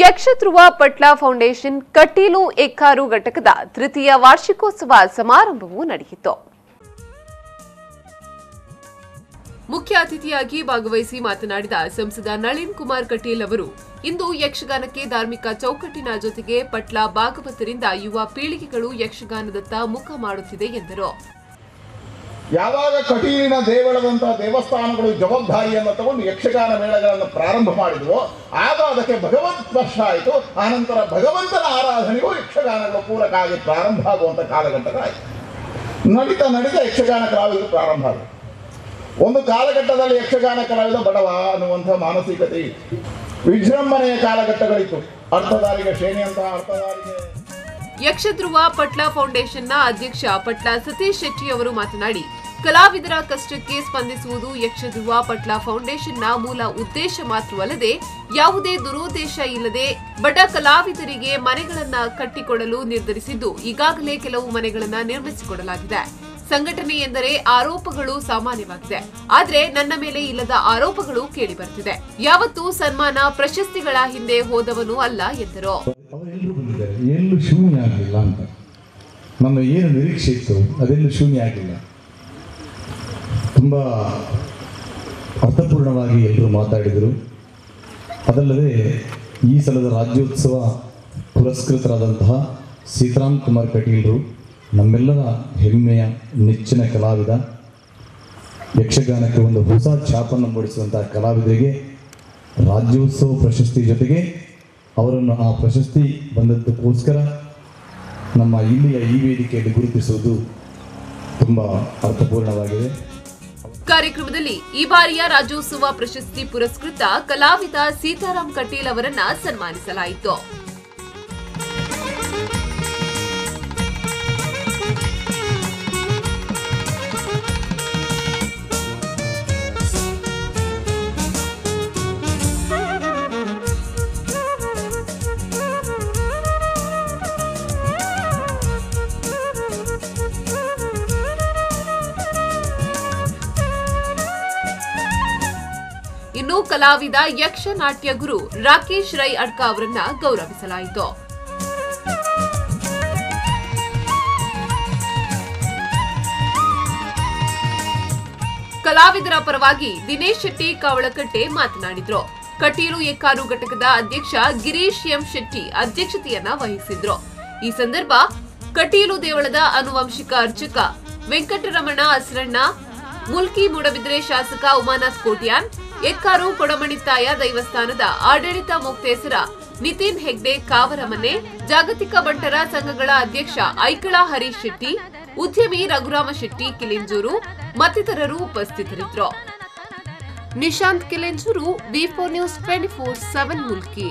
ಯಕ್ಷಧ್ರುವ ಪಟ್ಲ foundation Kateel Ekkar ಘಟಕದ ತೃತೀಯ ವಾರ್ಷಿಕೋತ್ಸವ ಸಮಾರಂಭವು ನಡೆಯಿತು. ಮುಖ್ಯ ಅತಿಥಿಯಾಗಿ ಭಾಗವಹಿಸಿ ಮಾತನಾಡಿದ ಸಂಸದ ನಳಿನ್ ಕುಮಾರ್ ಕಟೀಲ್ ಅವರು, ಇಂದು ಯಕ್ಷಗಾನಕ್ಕೆ ಧಾರ್ಮಿಕ ಚೌಕಟ್ಟಿನ ಜೊತೆಗೆ ಪಟ್ಲ ಭಾಗವತರಿಂದ ಯುವ ಪೀಳಿಗೆಗಳು ಯಕ್ಷಗಾನದತ್ತ ಮುಖ ಮಾಡುತ್ತಿದೆ ಎಂದರು. ಯಾವಾಗ ಕಟೀಲಿನ ದೇವಳದಂತಹ ದೇವಸ್ಥಾನಗಳು ಜವಾಬ್ದಾರಿಯನ್ನು ತಗೊಂಡು ಯಕ್ಷಗಾನ ಮೇಳಗಳನ್ನು ಪ್ರಾರಂಭ ಮಾಡಿದವೋ ಆಗ ಅದಕ್ಕೆ ಭಗವಂತ ಸ್ಪರ್ಶ ಆಯಿತು. ಆನಂತರ ಭಗವಂತನ ಆರಾಧನೆಗೂ ಯಕ್ಷಗಾನಗಳು ಪೂರಕ ಆಗಿ ಪ್ರಾರಂಭ ಆಗುವಂಥ ಕಾಲಘಟ್ಟಗಳಾಯಿತು. ನಡಿತ ಯಕ್ಷಗಾನ ಕಲಾವಿದರು ಪ್ರಾರಂಭ ಆಯಿತು. ಒಂದು ಕಾಲಘಟ್ಟದಲ್ಲಿ ಯಕ್ಷಗಾನ ಕಲಾವಿದ ಬಡವ ಅನ್ನುವಂಥ ಮಾನಸಿಕತೆ ಇತ್ತು. ವಿಜೃಂಭಣೆಯ ಕಾಲಘಟ್ಟಗಳಿತ್ತು. ಅರ್ಥಧಾರಿಗೆ ಶ್ರೇಣಿಯಂತಹ ಅರ್ಥಧಾರಿಗೆ. ಯಕ್ಷಧ್ರುವ ಪಟ್ಲ ಫೌಂಡೇಶನ್ನ ಅಧ್ಯಕ್ಷ ಪಟ್ಲ ಸತೀಶ್ ಶೆಟ್ಟಿ ಅವರು ಮಾತನಾಡಿ, ಕಲಾವಿದರ ಕಷ್ಟಕ್ಕೆ ಸ್ಪಂದಿಸುವುದು ಯಕ್ಷಧ್ರುವ ಪಟ್ಲ ಫೌಂಡೇಶನ್ನ ಮೂಲ ಉದ್ದೇಶ ಮಾತ್ರವಲ್ಲದೆ ಯಾವುದೇ ದುರುದ್ದೇಶ ಇಲ್ಲದೆ ಬಡ ಕಲಾವಿದರಿಗೆ ಮನೆಗಳನ್ನ ಕಟ್ಟಿಕೊಡಲು ನಿರ್ಧರಿಸಿದ್ದು, ಈಗಾಗಲೇ ಕೆಲವು ಮನೆಗಳನ್ನ ನಿರ್ಮಿಸಿಕೊಡಲಾಗಿದೆ. ಸಂಘಟನೆ ಎಂದರೆ ಆರೋಪಗಳು ಸಾಮಾನ್ಯವಾಗಿದೆ, ಆದ್ರೆ ನನ್ನ ಮೇಲೆ ಇಲ್ಲದ ಆರೋಪಗಳು ಕೇಳಿ ಬರ್ತಿದೆ. ಯಾವತ್ತೂ ಸನ್ಮಾನ ಪ್ರಶಸ್ತಿಗಳ ಹಿಂದೆ ಹೋದವನು ಅಲ್ಲ ಎಂದರು. ಎಲ್ಲೂ ಶೂನ್ಯ ಆಗಲಿಲ್ಲ ಅಂತ ನಮ್ಮ ಏನು ನಿರೀಕ್ಷೆ ಇತ್ತು ಅದೆಲ್ಲೂ ಶೂನ್ಯ ಆಗಲಿಲ್ಲ. ತುಂಬ ಅರ್ಥಪೂರ್ಣವಾಗಿ ಎಲ್ಲರೂ ಮಾತಾಡಿದರು. ಅದಲ್ಲದೆ ಈ ಸಲದ ರಾಜ್ಯೋತ್ಸವ ಪುರಸ್ಕೃತರಾದಂತಹ ಸೀತಾರಾಮ್ ಕುಮಾರ್ ಕಟೀಲ್ರು ನಮ್ಮೆಲ್ಲರ ಹೆಮ್ಮೆಯ ನೆಚ್ಚಿನ ಕಲಾವಿದ. ಯಕ್ಷಗಾನಕ್ಕೆ ಒಂದು ಹೊಸ ಛಾಪನ್ನು ಮೂಡಿಸುವಂತಹ ಕಲಾವಿದರಿಗೆ ರಾಜ್ಯೋತ್ಸವ ಪ್ರಶಸ್ತಿ ಜೊತೆಗೆ ಅವರನ್ನು ಆ ಪ್ರಶಸ್ತಿ ಬಂದದ್ದಕ್ಕೋಸ್ಕರ ನಮ್ಮ ಇಲ್ಲಿಯ ಈ ವೇದಿಕೆಯಲ್ಲಿ ಗುರುತಿಸುವುದು ತುಂಬ ಅರ್ಥಪೂರ್ಣವಾಗಿದೆ. ಕಾರ್ಯಕ್ರಮದಲ್ಲಿ ಈ ಬಾರಿಯ ರಾಜ್ಯೋತ್ಸವ ಪ್ರಶಸ್ತಿ ಪುರಸ್ಕೃತ ಕಲಾವಿದ ಸೀತಾರಾಮ್ ಕಟೀಲ್ ಅವರನ್ನ ಸನ್ಮಾನಿಸಲಾಯಿತು. ಇನ್ನು ಕಲಾವಿದ ಯಕ್ಷ ನಾಟ್ಯ ಗುರು ರಾಕೇಶ್ ರೈ ಅಡ್ಕ ಅವರನ್ನ ಗೌರವಿಸಲಾಯಿತು. ಕಲಾವಿದರ ಪರವಾಗಿ ದಿನೇಶ್ ಶೆಟ್ಟಿ ಕಾವಳಕಟ್ಟೆ ಮಾತನಾಡಿದ್ರು. ಕಟೀಲು ಎಕ್ಕಾರು ಘಟಕದ ಅಧ್ಯಕ್ಷ ಗಿರೀಶ್ ಎಂ ಶೆಟ್ಟಿ ಅಧ್ಯಕ್ಷತೆಯನ್ನ ವಹಿಸಿದ್ರು. ಈ ಸಂದರ್ಭ ಕಟೀಲು ದೇವಳದ ಆನುವಂಶಿಕ ಅರ್ಚಕ ವೆಂಕಟರಮಣ ಅಸರಣ್ಣ, ಮುಲ್ಕಿ ಮೂಡಬಿದ್ರೆ ಶಾಸಕ ಉಮಾನಾಥ್ ಕೋಟ್ಯಾನ್, ಎಕ್ಕಾರು ಕೊಡಮಣಿತ್ತಾಯ ದೈವಸ್ಥಾನದ ಆಡಳಿತ ಮುಕ್ತೇಸರ ನಿತಿನ್ ಹೆಗ್ಡೆ ಕಾವರಮನೆ, ಜಾಗತಿಕ ಬಂಟರ ಸಂಘಗಳ ಅಧ್ಯಕ್ಷ ಐಕಳ ಹರೀಶ್ ಶೆಟ್ಟಿ, ಉದ್ಯಮಿ ರಘುರಾಮ ಶೆಟ್ಟಿ ಕಿಲಿಂಜೂರು ಮತ್ತಿತರರು ಉಪಸ್ಥಿತರಿದ್ದರು. ನಿಶಾಂತ್ ಕಿಲಿಂಜೂರು, ವಿ4 ನ್ಯೂಸ್ 24/7 ಮುಲ್ಕಿ.